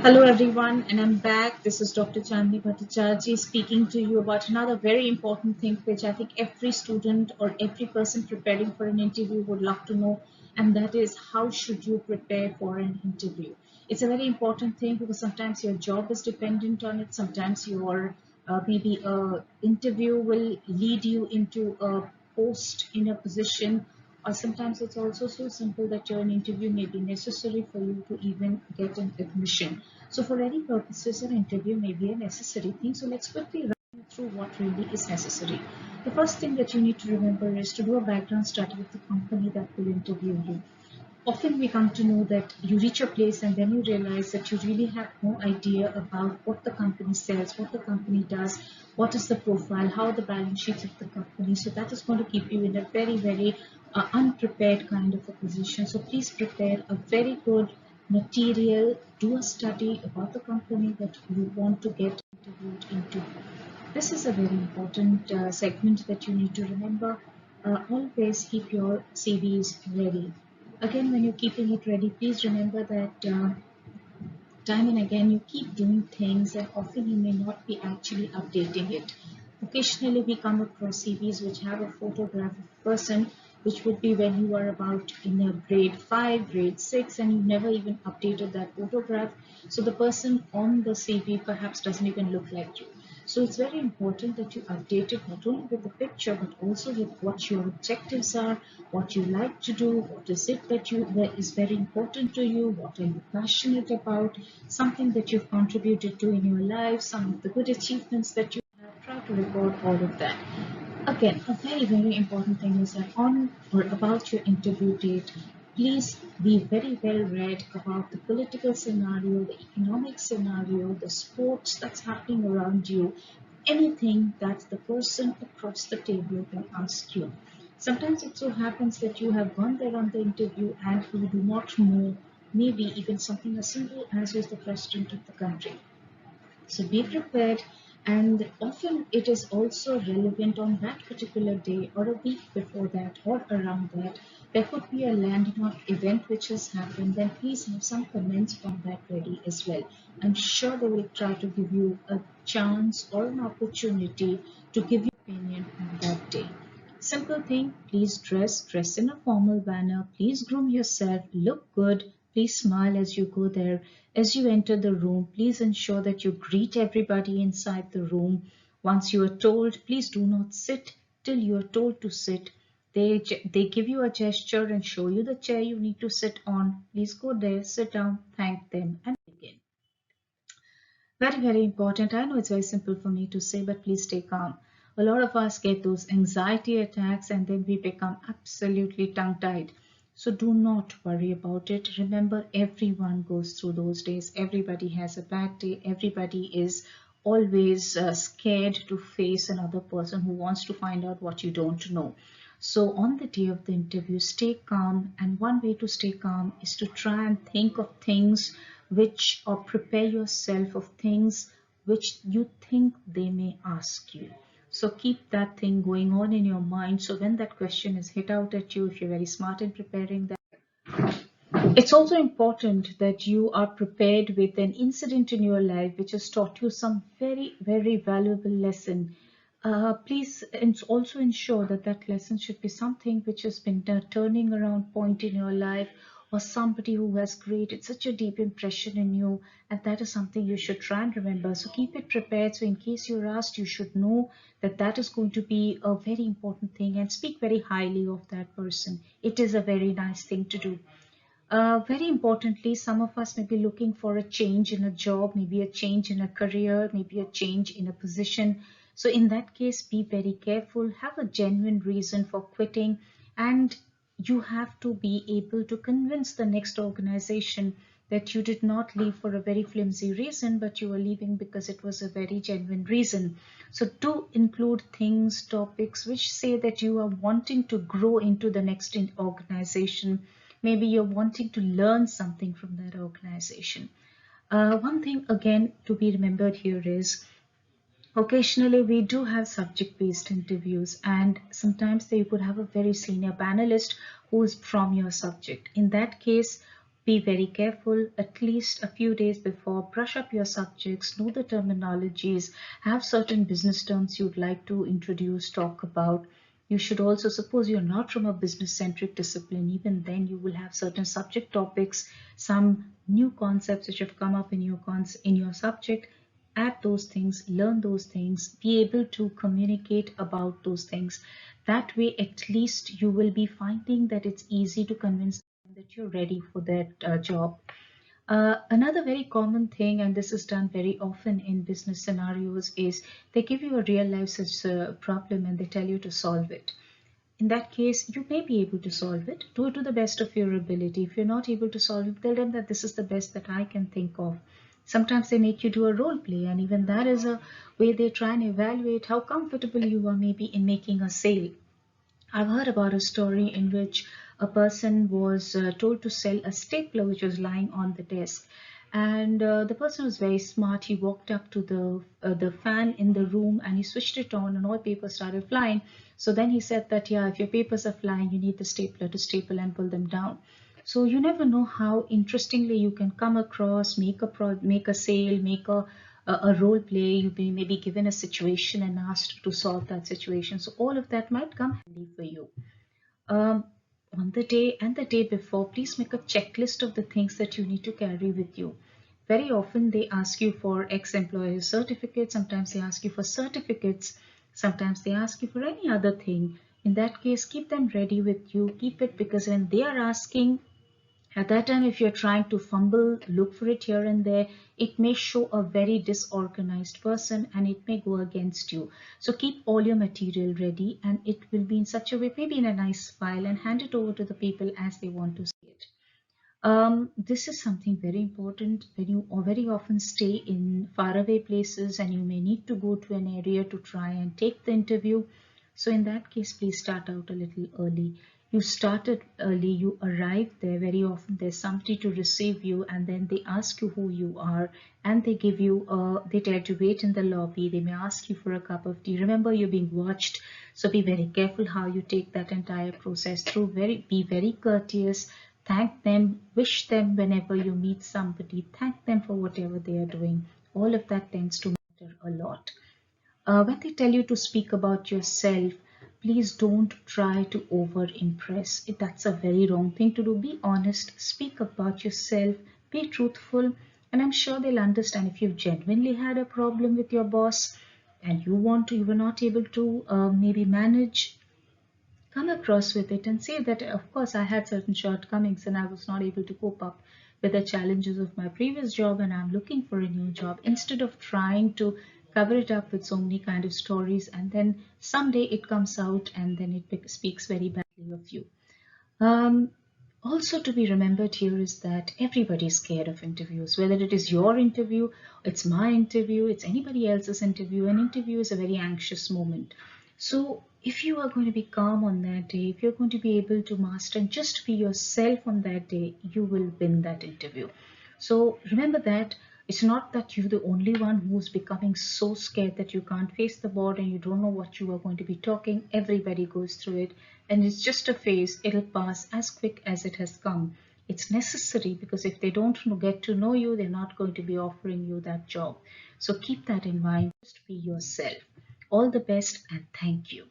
Hello everyone, and I'm back. This is Dr. Chandni Bhattacharjee speaking to you about another very important thing which I think every student or every person preparing for an interview would love to know, and that is how should you prepare for an interview. It's a very important thing because sometimes your job is dependent on it. Sometimes your maybe a interview will lead you into a post in a position, or sometimes it's also so simple that your interview may be necessary for you to even get an admission. So for any purposes, an interview may be a necessary thing. So let's quickly run through what really is necessary. The first thing that you need to remember is to do a background study of the company that will interview you. Often we come to know that you reach a place and then you realize that you really have no idea about what the company sells, what the company does, what is the profile, how the balance sheets of the company. So that is going to keep you in a very unprepared kind of a position. So please prepare a very good material, do a study about the company that you want to get interviewed into. This is a very important segment that you need to remember. Always keep your CVs ready. Again, when you're keeping it ready, please remember that time and again you keep doing things and often you may not be actually updating it. Occasionally we come across CVs which have a photograph of a person which would be when you are about in a grade 5, grade 6 and you never even updated that photograph. So the person on the CV perhaps doesn't even look like you. So it's very important that you update it not only with the picture but also with what your objectives are, what you like to do, what is it that is very important to you, what are you passionate about, something that you've contributed to in your life, some of the good achievements that you have. Try to record all of that. Again, a very important thing is that on or about your interview date, please be very well read about the political scenario, the economic scenario, the sports that's happening around you, anything that the person across the table can ask you. Sometimes it so happens that you have gone there on the interview and you do not know maybe even something as simple as is the president of the country. So be prepared, and often it is also relevant on that particular day or a week before that or around that. There could be a landmark event which has happened, then please have some comments from that ready as well. I'm sure they will try to give you a chance or an opportunity to give your opinion on that day. Simple thing, please dress in a formal manner, please groom yourself, look good, please smile as you go there. As you enter the room, please ensure that you greet everybody inside the room. Once you are told, please do not sit till you are told to sit. They give you a gesture and show you the chair you need to sit on. Please go there, sit down, thank them, and begin. Very important. I know it's very simple for me to say, but please stay calm. A lot of us get those anxiety attacks and then we become absolutely tongue-tied. So do not worry about it. Remember, everyone goes through those days. Everybody has a bad day. Everybody is always scared to face another person who wants to find out what you don't know. So on the day of the interview, stay calm. And one way to stay calm is to try and think of things which, or prepare yourself of things which you think they may ask you. So keep that thing going on in your mind. So when that question is hit out at you, if you're very smart in preparing that, it's also important that you are prepared with an incident in your life which has taught you some very valuable lesson. Please also ensure that that lesson should be something which has been a turning around point in your life, or somebody who has created such a deep impression in you, and that is something you should try and remember. So keep it prepared, so in case you're asked, you should know that that is going to be a very important thing, and speak very highly of that person. It is a very nice thing to do. Very importantly, some of us may be looking for a change in a job, maybe a change in a career, maybe a change in a position. So in that case, be very careful, have a genuine reason for quitting, and you have to be able to convince the next organization that you did not leave for a very flimsy reason, but you were leaving because it was a very genuine reason. So do include things, topics which say that you are wanting to grow into the next organization. Maybe you're wanting to learn something from that organization. One thing again to be remembered here is occasionally we do have subject-based interviews, and sometimes they could have a very senior panelist who is from your subject. In that case, Be very careful at least a few days before, brush up your subjects, know the terminologies, have certain business terms you'd like to introduce, talk about. You should also, suppose you're not from a business centric discipline, even then you will have certain subject topics, some new concepts which have come up in your subject. Add those things, learn those things, be able to communicate about those things. That way, at least you will be finding that it's easy to convince them that you're ready for that job. Another very common thing, and this is done very often in business scenarios, is they give you a real life such problem and they tell you to solve it. In that case, you may be able to solve it. Do it to the best of your ability. If you're not able to solve it, tell them that this is the best that I can think of. Sometimes they make you do a role play, and even that is a way they try and evaluate how comfortable you are maybe in making a sale. I've heard about a story in which a person was told to sell a stapler which was lying on the desk. And the person was very smart. He walked up to the fan in the room and he switched it on, and all papers started flying. So then he said that, yeah, if your papers are flying, you need the stapler to staple and pull them down. So you never know how interestingly you can come across, make a sale, make a role play. You may be given a situation and asked to solve that situation. So all of that might come handy for you. Um, on the day and the day before, please make a checklist of the things that you need to carry with you. Very often they ask you for ex-employer certificates. Sometimes they ask you for certificates. Sometimes they ask you for any other thing. In that case, keep them ready with you. Keep it, because when they are asking, at that time, if you're trying to fumble, look for it here and there, it may show a very disorganized person and it may go against you. So keep all your material ready, and it will be in such a way, maybe in a nice file, and hand it over to the people as they want to see it. This is something very important when you very often stay in faraway places and you may need to go to an area to try and take the interview. So in that case, please start out a little early. You started early, you arrive there. Very often there's somebody to receive you, and then they ask you who you are, and they give you they tell you to wait in the lobby. They may ask you for a cup of tea. Remember, you're being watched, so be very careful how you take that entire process through. Be very courteous. Thank them, wish them whenever you meet somebody, thank them for whatever they are doing. All of that tends to matter a lot. When they tell you to speak about yourself, please don't try to over impress. That's a very wrong thing to do. Be honest, speak about yourself, be truthful, and I'm sure they'll understand. If you've genuinely had a problem with your boss and you were not able to maybe manage, come across with it and say that, of course, I had certain shortcomings and I was not able to cope up with the challenges of my previous job and I'm looking for a new job, instead of trying to cover it up with so many kind of stories, and then someday it comes out and then it speaks very badly of you. um, Also to be remembered here is that everybody is scared of interviews, whether it is your interview, it's my interview, it's anybody else's interview. An interview is a very anxious moment. So if you are going to be calm on that day, if you're going to be able to master and just be yourself on that day, you will win that interview. So remember that it's not that you're the only one who's becoming so scared that you can't face the board and you don't know what you are going to be talking. Everybody goes through it, and it's just a phase. It'll pass as quick as it has come. It's necessary, because if they don't get to know you, they're not going to be offering you that job. So keep that in mind. Just be yourself. All the best and thank you.